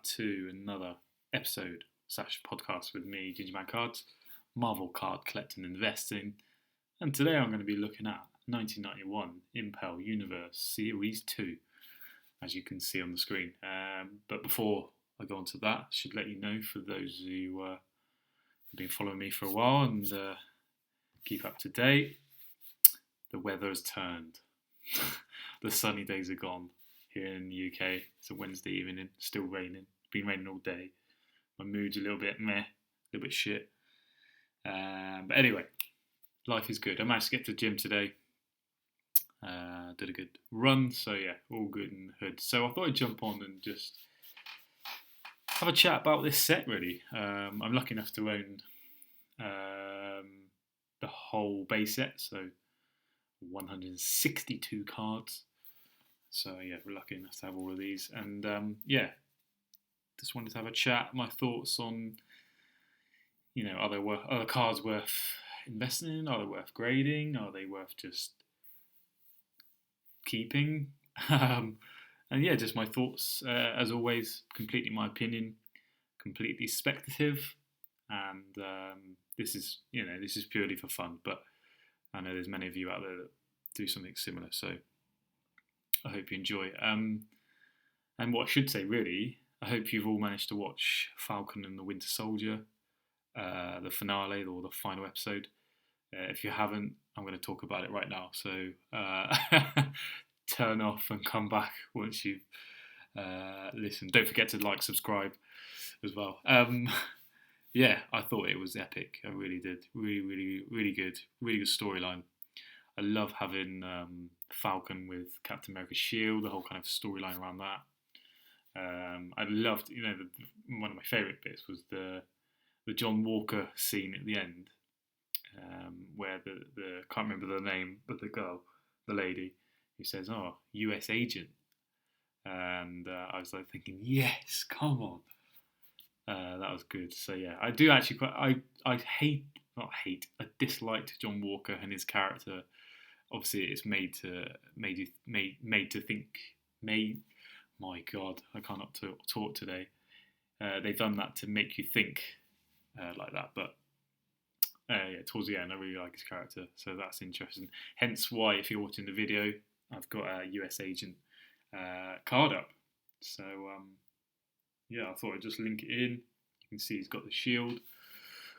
to another episode slash podcast with me, Ginger Man Cards, Marvel card collecting and investing. And today I'm going to be looking at 1991 Impel Universe Series 2, as you can see on the screen. But before I go on to that, I should let you know, for those who have been following me for a while and keep up to date, the weather has turned. The sunny days are gone here in the UK. It's a Wednesday evening, still raining. Been raining all day. My mood's a little bit meh, a little bit shit. But anyway, life is good. I managed to get to the gym today. Did a good run, so yeah, all good in the hood. So I thought I'd jump on and just have a chat about this set, really. I'm lucky enough to own the whole base set, so 162 cards. So yeah, we're lucky enough to have all of these. And just wanted to have a chat, my thoughts on, are the cards worth investing in? Are they worth grading? Are they worth just keeping? And yeah, just my thoughts. As always, completely my opinion, completely speculative, and this is purely for fun. But I know there's many of you out there that do something similar, so I hope you enjoy. And what I should say, really, I hope you've all managed to watch Falcon and the Winter Soldier, the finale or the final episode. If you haven't, I'm going to talk about it right now. So turn off and come back once you've listened. Don't forget to like, subscribe as well. Yeah, I thought it was epic. I really did. Really, really, really good. Really good storyline. I love having Falcon with Captain America's shield, the whole kind of storyline around that. I loved, one of my favourite bits was the John Walker scene at the end, where the can't remember the name, but the lady, who says, "Oh, U.S. agent," and I was like thinking, yes, come on, that was good. So yeah, I do actually quite. I disliked John Walker and his character. Obviously, it's made to think. My God, I cannot talk today. They've done that to make you think like that. But yeah, towards the end, I really like his character, so that's interesting. Hence why, if you're watching the video, I've got a US agent card up. So yeah, I thought I'd just link it in. You can see he's got the shield,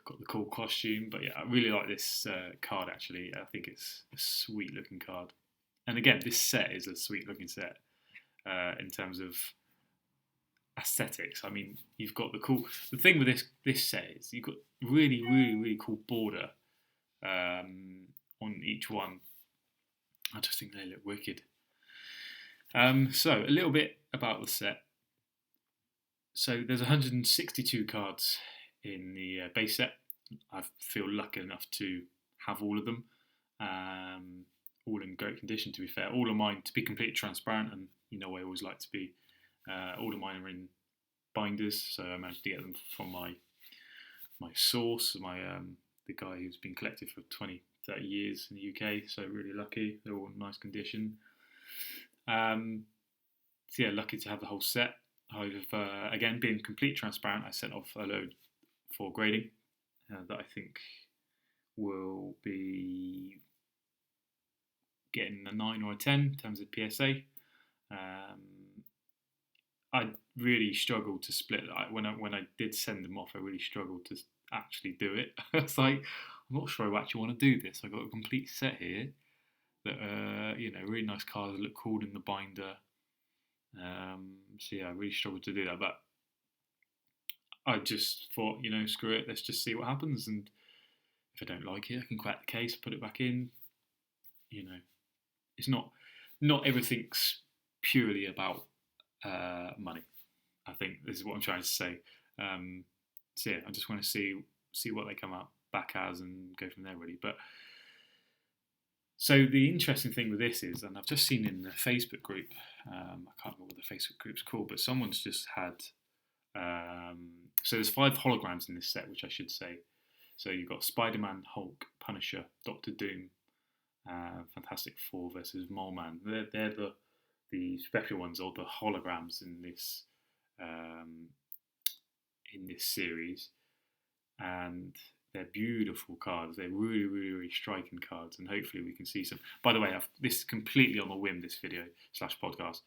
got the cool costume. But yeah, I really like this card, actually. I think it's a sweet looking card. And again, this set is a sweet looking set. In terms of aesthetics, I mean, you've got the thing with this set is you've got really, really, really cool border on each one. I just think they look wicked. So a little bit about the set. So there's 162 cards in the base set. I feel lucky enough to have all of them, all in great condition, to be fair. All of mine, to be completely transparent, and I always like to be, all of mine are in binders, so I managed to get them from my source, the guy who's been collecting for 20, 30 years in the UK, so really lucky. They're all in nice condition. So yeah, lucky to have the whole set. I've, again, being completely transparent, I sent off a load for grading that I think will be getting a 9 or a 10 in terms of PSA. I really struggled to split. When I did send them off, I really struggled to actually do it. It's like, I'm not sure I actually want to do this. I got a complete set here that really nice cards that look cool in the binder. So yeah, I really struggled to do that, but I just thought, screw it, let's just see what happens, and if I don't like it, I can crack the case, put it back in. It's not everything's purely about money. I think this is what I'm trying to say. So yeah, I just want to see what they come out back as and go from there, really. But so the interesting thing with this is, and I've just seen in the Facebook group, I can't remember what the Facebook group's called, but someone's just had. So there's 5 holograms in this set, which I should say. So you've got Spider-Man, Hulk, Punisher, Doctor Doom, Fantastic Four versus Mole Man. They're the special ones, or the holograms in this in this series, and they're beautiful cards. They're really, really, really striking cards, and hopefully we can see some. By the way, this is completely on a whim, this video / podcast.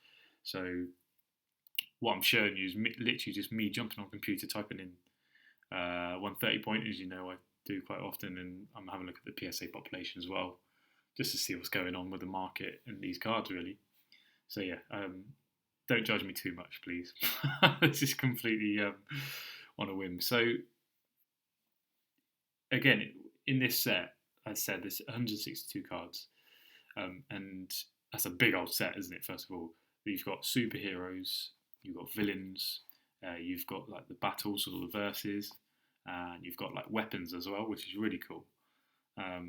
So what I'm showing you is literally just me jumping on a computer, typing in 130 pointers, I do quite often, and I'm having a look at the PSA population as well, just to see what's going on with the market and these cards, really. So yeah, don't judge me too much, please. This is completely on a whim. So again, in this set, as I said, there's 162 cards, and that's a big old set, isn't it? First of all, you've got superheroes, you've got villains, you've got like the battles or the verses, and you've got like weapons as well, which is really cool. But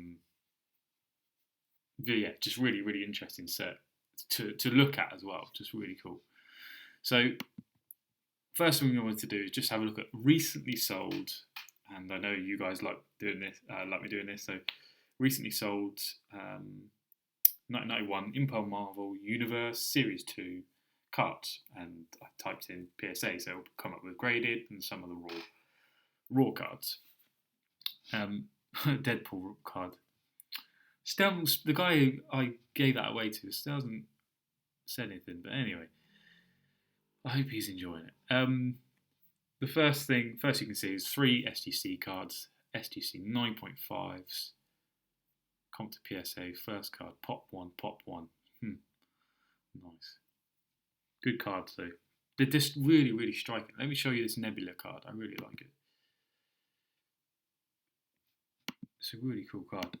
yeah, just really, really interesting set to look at as well. Just really cool. So first thing we wanted to do is just have a look at recently sold, and I know you guys like doing this, like me doing this. So recently sold 1991 Impel Marvel Universe Series 2 cards, and I typed in PSA, so it'll come up with graded and some of the raw cards. Deadpool card. Still, the guy I gave that away to still hasn't said anything, but anyway, I hope he's enjoying it. The first you can see is 3 SGC cards, SGC 9.5s, comp to PSA, first card, pop 1. Nice. Good cards though. They're just really, really striking. Let me show you this Nebula card. I really like it. It's a really cool card.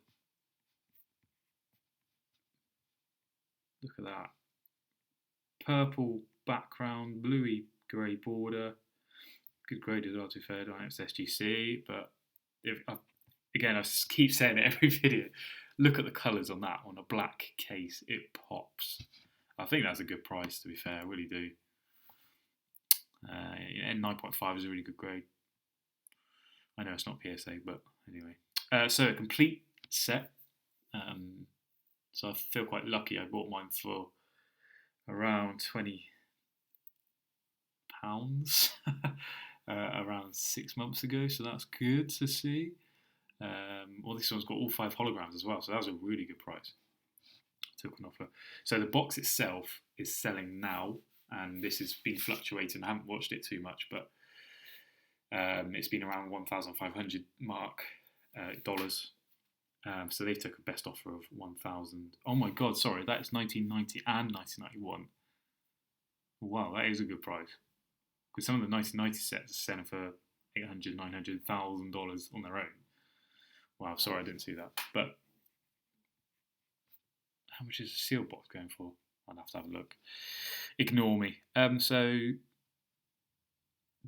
Look at that. Purple background, bluey grey border. Good grade as well, to be fair. I don't know if it's SGC, but again, I keep saying it every video. Look at the colours on that, on a black case. It pops. I think that's a good price, to be fair. I really do. And 9.5 is a really good grade. I know it's not PSA, but anyway. So a complete set. So I feel quite lucky. I bought mine for around £20 around 6 months ago, so that's good to see. Well, this one's got all 5 holograms as well, so that was a really good price. Took an offer. So the box itself is selling now, and this has been fluctuating. I haven't watched it too much, but it's been around 1,500 mark dollars. So they took a best offer of 1,000. Oh my God, sorry, that is 1990 and 1991. Wow, that is a good price. Because some of the 1990 sets are selling for $800,000, $900,000 on their own. Wow, sorry, I didn't see that. But how much is a sealed box going for? I'll have to have a look. Ignore me. So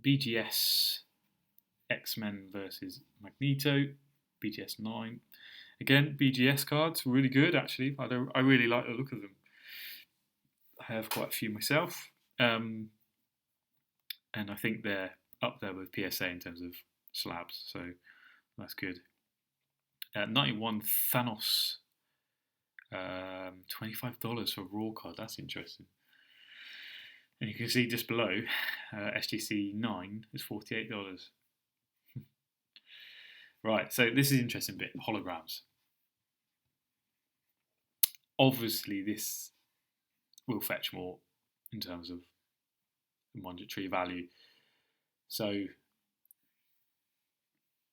BGS X-Men versus Magneto, BGS 9. Again, BGS cards, really good actually. I really like the look of them. I have quite a few myself. And I think they're up there with PSA in terms of slabs, so that's good. 91 Thanos, $25 for a raw card, that's interesting. And you can see just below, SGC 9 is $48. Right, so this is an interesting bit, holograms. Obviously this will fetch more in terms of monetary value. So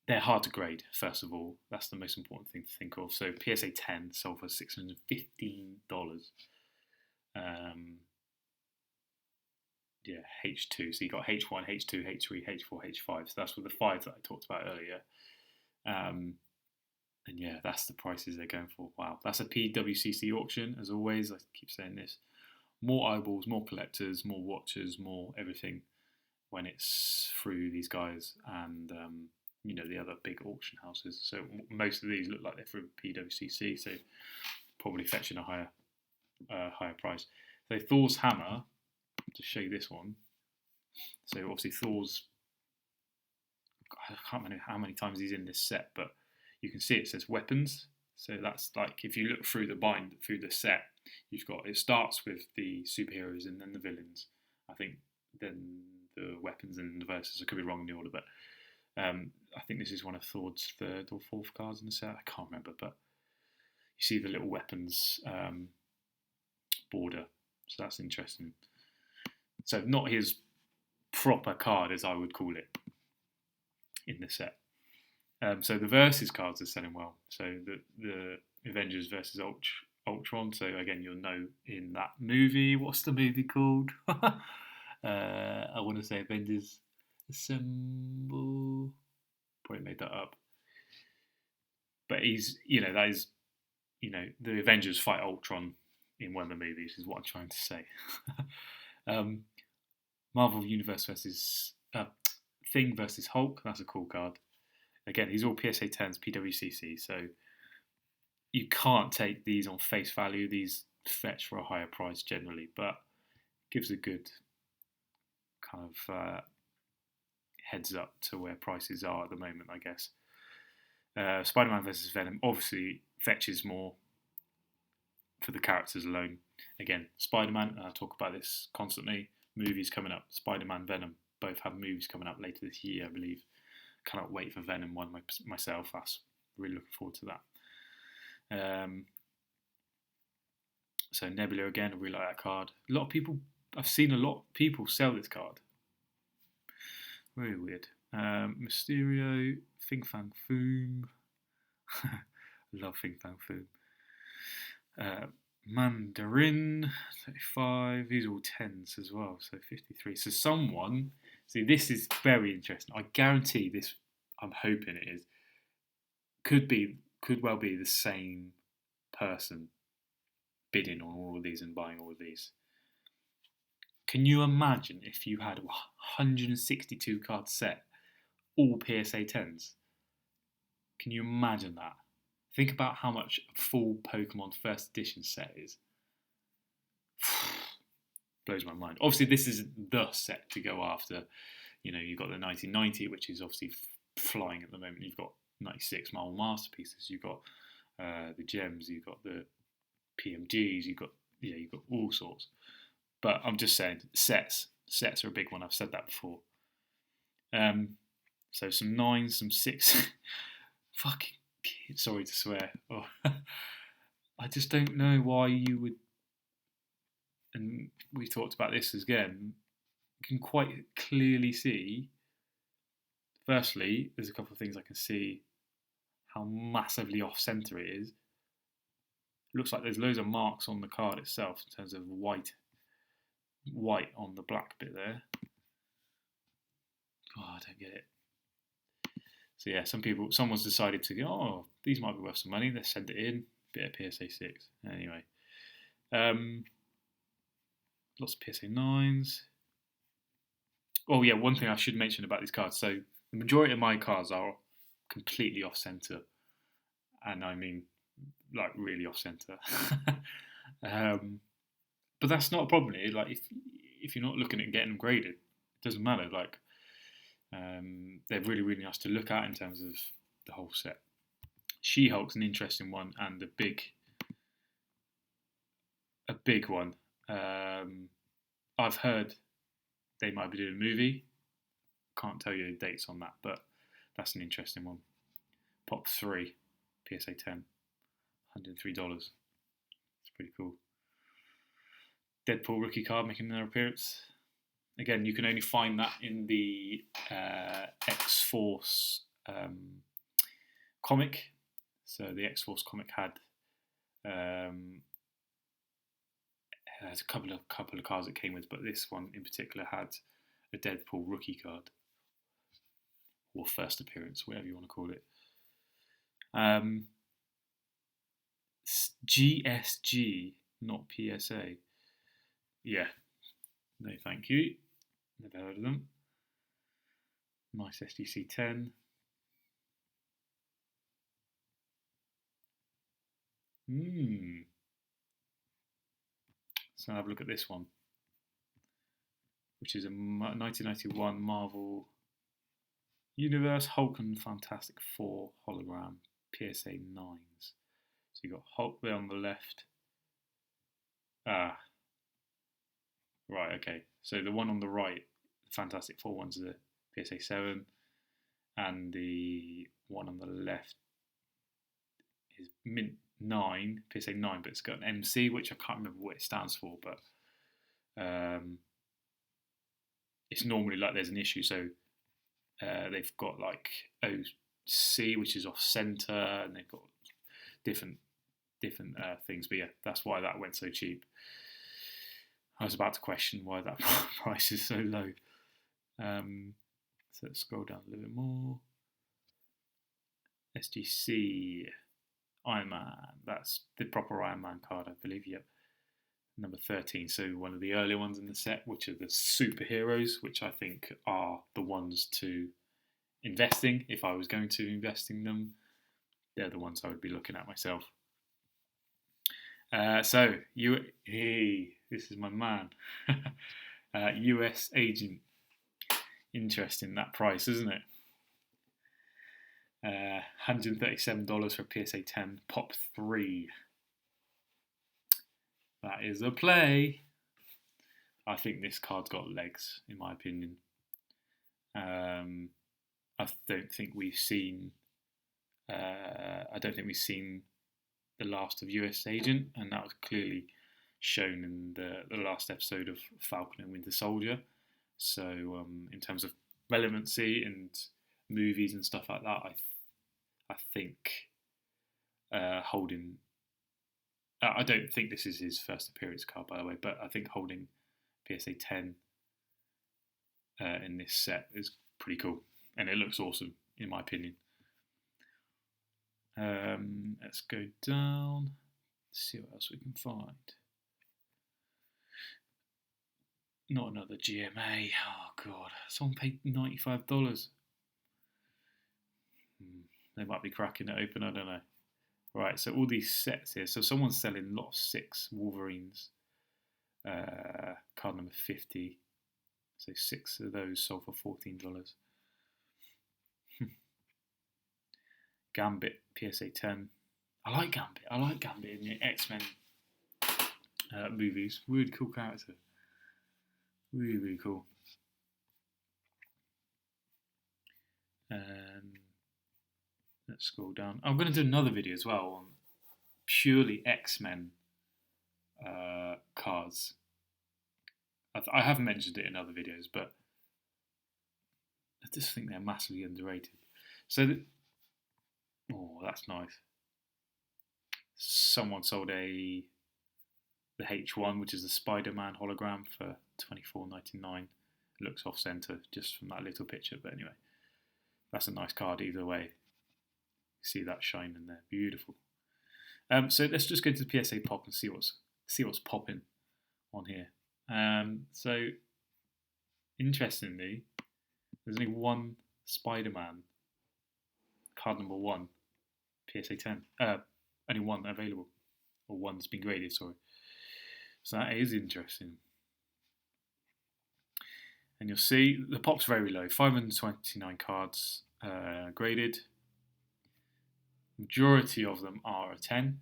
they're hard to grade, first of all. That's the most important thing to think of. So PSA 10 sold for $615. Yeah, H2. So you got H1, H2, H3, H4, H5. So that's with the 5 that I talked about earlier. And yeah, that's the prices they're going for. Wow, that's a PWCC auction, as always. I keep saying this. More eyeballs, more collectors, more watchers, more everything when it's through these guys and the other big auction houses. So most of these look like they're through PWCC, so probably fetching a higher price. So Thor's hammer, to show you this one. So obviously Thor's, I can't remember how many times he's in this set, but you can see it says weapons. So that's like, if you look through the set, it starts with the superheroes and then the villains. I think then the weapons and the verses. I could be wrong in the order, but I think this is one of Thor's third or fourth cards in the set. I can't remember, but you see the little weapons border, so that's interesting. So not his proper card, as I would call it, in the set. So the versus cards are selling well. So the Avengers versus Ultron. So again, you'll know in that movie. What's the movie called? I want to say Avengers Assemble. Probably made that up. But that is, the Avengers fight Ultron in one of the movies, is what I'm trying to say. Marvel Universe versus Thing versus Hulk. That's a cool card. Again, these are all PSA 10s, PWCC, so you can't take these on face value. These fetch for a higher price generally, but gives a good kind of heads up to where prices are at the moment, I guess. Spider-Man versus Venom obviously fetches more for the characters alone. Again, Spider-Man, I talk about this constantly, movies coming up. Spider-Man, Venom, both have movies coming up later this year, I believe. Cannot wait for Venom 1 myself. That's really looking forward to that. So Nebula again, I really like that card. I've seen a lot of people sell this card. Very weird. Mysterio, Fing Fang Foom. Love Fing Fang Foom. Mandarin, 35. These are all 10s as well, so 53. So this is very interesting. I guarantee this, I'm hoping it is, could well be the same person bidding on all of these and buying all of these. Can you imagine if you had a 162 card set, all PSA 10s? Can you imagine that? Think about how much a full Pokemon first edition set is. Blows my mind. Obviously, this is the set to go after. You've got the 1990, which is obviously flying at the moment. You've got 96 Marvel Masterpieces. You've got the gems. You've got the PMGs. You've got all sorts. But I'm just saying, sets are a big one. I've said that before. So some 9s, some 6. Fucking kid, sorry to swear. Oh. I just don't know why you would. And we talked about this again. You can quite clearly see. Firstly, there's a couple of things I can see how massively off centre it is. It looks like there's loads of marks on the card itself in terms of white on the black bit there. Oh, I don't get it. So yeah, someone's decided to go, oh, these might be worth some money. Let's send it in. Bit of PSA 6. Anyway. Lots of PSA 9s. Oh yeah, one thing I should mention about these cards. So the majority of my cards are completely off centre, and I mean like really off centre. But that's not a problem here. Like if you're not looking at getting them graded, it doesn't matter. Like they're really really nice to look at in terms of the whole set. She-Hulk's an interesting one, and a big one. I've heard they might be doing a movie. Can't tell you the dates on that, but that's an interesting one. Pop 3, PSA 10, $103. It's pretty cool. Deadpool rookie card making their appearance. Again, you can only find that in the X-Force comic. So the X-Force comic had there's a couple of cards it came with, but this one in particular had a Deadpool rookie card, or first appearance, whatever you want to call it. GSG, not PSA. Yeah, no thank you. Never heard of them. Nice SGC 10. So have a look at this one, which is a 1991 Marvel Universe Hulk and Fantastic Four hologram PSA 9s. So you've got Hulk there on the left. Right, okay. So the one on the right, Fantastic Four one's the PSA 7, and the one on the left is Mint 9, PSA 9, but it's got an MC, which I can't remember what it stands for, but it's normally like there's an issue, so they've got like OC, which is off center, and they've got different things, but yeah, that's why that went so cheap. I was about to question why that price is so low. So let's scroll down a little bit more. SGC Iron Man, that's the proper Iron Man card, I believe. Yep, number 13. So one of the earlier ones in the set, which are the superheroes, which I think are the ones to invest in. If I was going to invest in them, they're the ones I would be looking at myself. So this is my man, US Agent. Interesting, that price, isn't it? $137 for a PSA 10 Pop 3. That is a play. I think this card's got legs, in my opinion. I don't think we've seen the last of US Agent, and that was clearly shown in the last episode of Falcon and Winter Soldier. So in terms of relevancy and movies and stuff like that, I think holding. I don't think this is his first appearance card, by the way, but I think holding PSA 10 in this set is pretty cool, and it looks awesome, in my opinion. Let's go down, see what else we can find. Not another GMA. Oh god, someone paid $95. They might be cracking it open, I don't know. Right, so all these sets here. So someone's selling lot of 6 Wolverines. Card number 50. So 6 of those sold for $14. Gambit PSA 10. I like Gambit in the X-Men movies. Really cool character. Really, really cool. Let's scroll down. I'm going to do another video as well on purely X-Men cards. I haven't mentioned it in other videos, but I just think they're massively underrated. So, that's nice. Someone sold the H1, which is the Spider-Man hologram, for $24.99. It looks off-center just from that little picture, but anyway, that's a nice card either way. See that shine in there, beautiful. So let's just go to the PSA Pop and see what's popping on here. So interestingly, there's only one Spider-Man card number 1, PSA 10. Only one available, or one's been graded. Sorry. So that is interesting. And you'll see the pop's very low, 529 cards graded. Majority of them are a 10.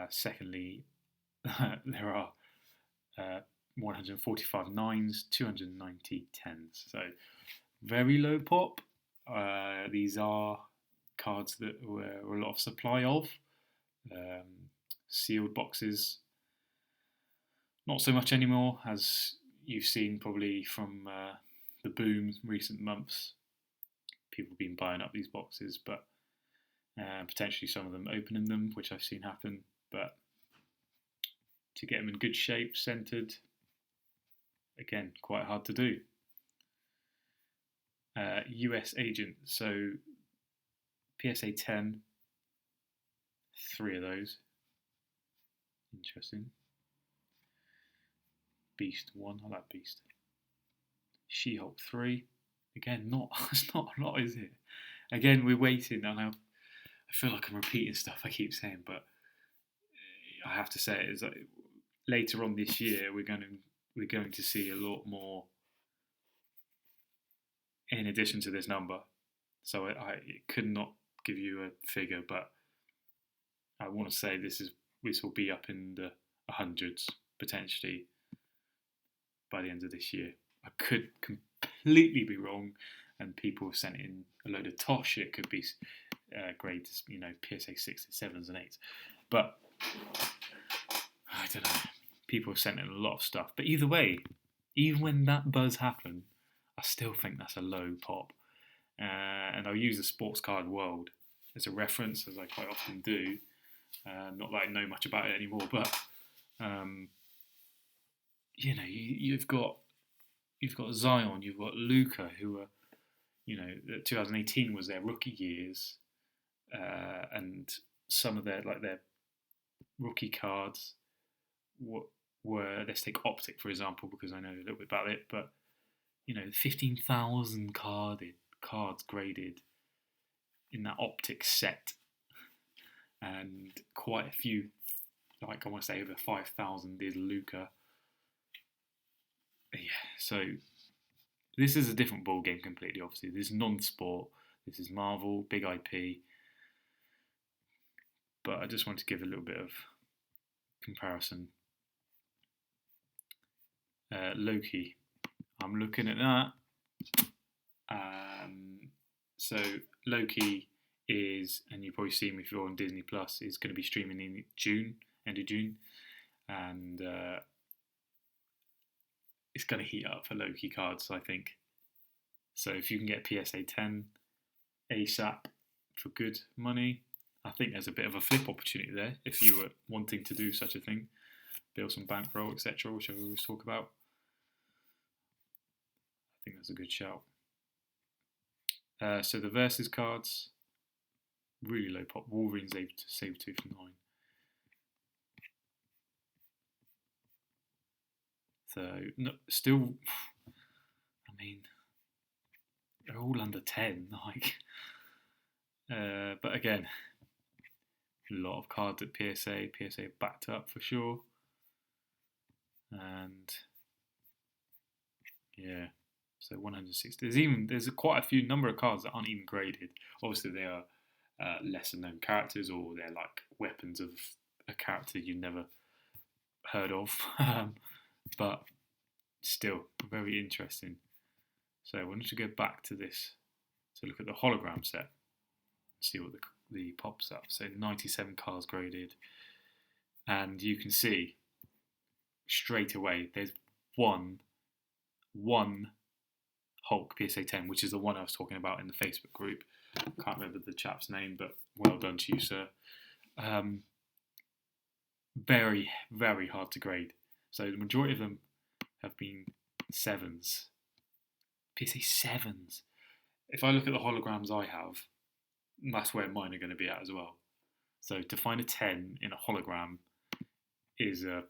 Secondly, there are 145 9s, 290 10s. So very low pop. These are cards that were a lot of supply of. Sealed boxes, not so much anymore, as you've seen probably from the boom recent months. People have been buying up these boxes, but potentially some of them opening them, which I've seen happen. But to get them in good shape, centered, again, quite hard to do. US Agent, so PSA 10, 3 of those. Interesting. Beast 1, I like Beast. She-Hulk 3, again, it's not a lot, is it? Again, we're waiting, and I feel like I'm repeating stuff I keep saying, but I have to say it is like later on this year we're going to see a lot more in addition to this number. So I could not give you a figure, but I want to say this will be up in the hundreds potentially by the end of this year. I could completely be wrong, and people have sent in a load of tosh. It could be grades, PSA 6s, 7s and 8s. But I don't know. People have sent in a lot of stuff. But either way, even when that buzz happened, I still think that's a low pop. And I'll use the Sports Card World as a reference, as I quite often do. Not that I know much about it anymore, but you've got Zion, you've got Luka, who are 2018 was their rookie years, and some of their rookie cards were, let's take Optic for example, because I know a little bit about it, but 15,000 cards graded in that Optic set, and quite a few, like I want to say over 5,000 is Luka. Yeah, so this is a different ball game completely. Obviously, this is non-sport. This is Marvel, big IP. But I just want to give a little bit of comparison. Loki, I'm looking at that. So Loki is, and you've probably seen me if you're on Disney Plus, is going to be streaming in June, end of June, and it's going to heat up for Loki cards, I think. So if you can get PSA 10 ASAP for good money, I think there's a bit of a flip opportunity there if you were wanting to do such a thing, build some bankroll, etc., which I always talk about. I think that's a good shout. So the Versus cards, really low pop. Wolverine save 2 for 9. So still, I mean, they're all under 10. But again, a lot of cards at PSA backed up for sure, and yeah. So 160. There's quite a few number of cards that aren't even graded. Obviously, they are lesser known characters, or they're like weapons of a character you've never heard of. But still very interesting. So I wanted to go back to this to look at the hologram set, see what the pops up. So 97 cards graded, and you can see straight away there's one Hulk PSA 10, which is the one I was talking about in the Facebook group. Can't remember the chap's name, but well done to you, sir. Very, very hard to grade. So the majority of them have been 7s. PSA 7s. If I look at the holograms I have, that's where mine are going to be at as well. So to find a 10 in a hologram is a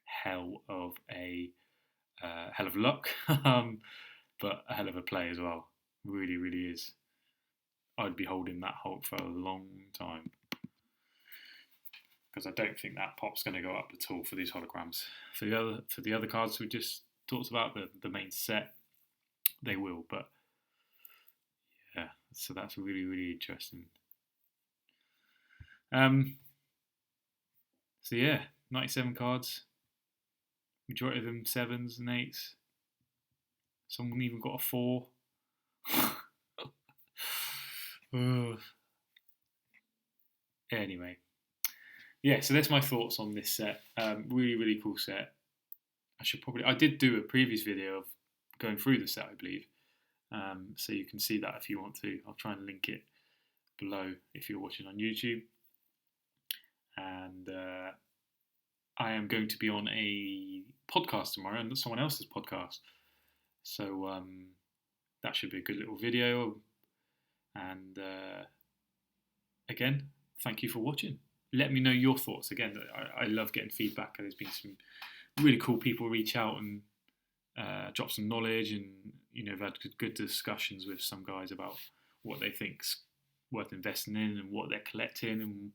hell of luck, but a hell of a play as well. Really, really is. I'd be holding that Hulk for a long time, because I don't think that pop's going to go up at all for these holograms. For the other cards we just talked about, the main set, they will. But yeah, so that's really, really interesting. So yeah, 97 cards. Majority of them 7s and 8s. Someone even got a 4. Anyway, yeah, so that's my thoughts on this set. Really, really cool set. I did do a previous video of going through the set, I believe. So you can see that if you want to. I'll try and link it below if you're watching on YouTube. And I am going to be on a podcast tomorrow, and someone else's podcast. So that should be a good little video. And again, thank you for watching. Let me know your thoughts. Again, I love getting feedback. There's been some really cool people reach out and drop some knowledge, and I've had good discussions with some guys about what they think's worth investing in and what they're collecting and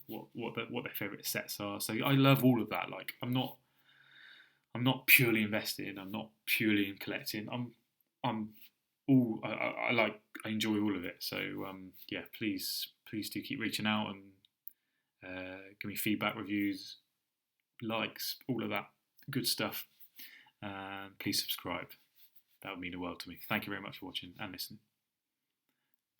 what their favourite sets are. So I love all of that. Like I'm not purely investing. I'm not purely in collecting. I enjoy all of it. So yeah, please do keep reaching out and give me feedback, reviews, likes, all of that good stuff. please subscribe. That would mean the world to me. Thank you very much for watching and listening.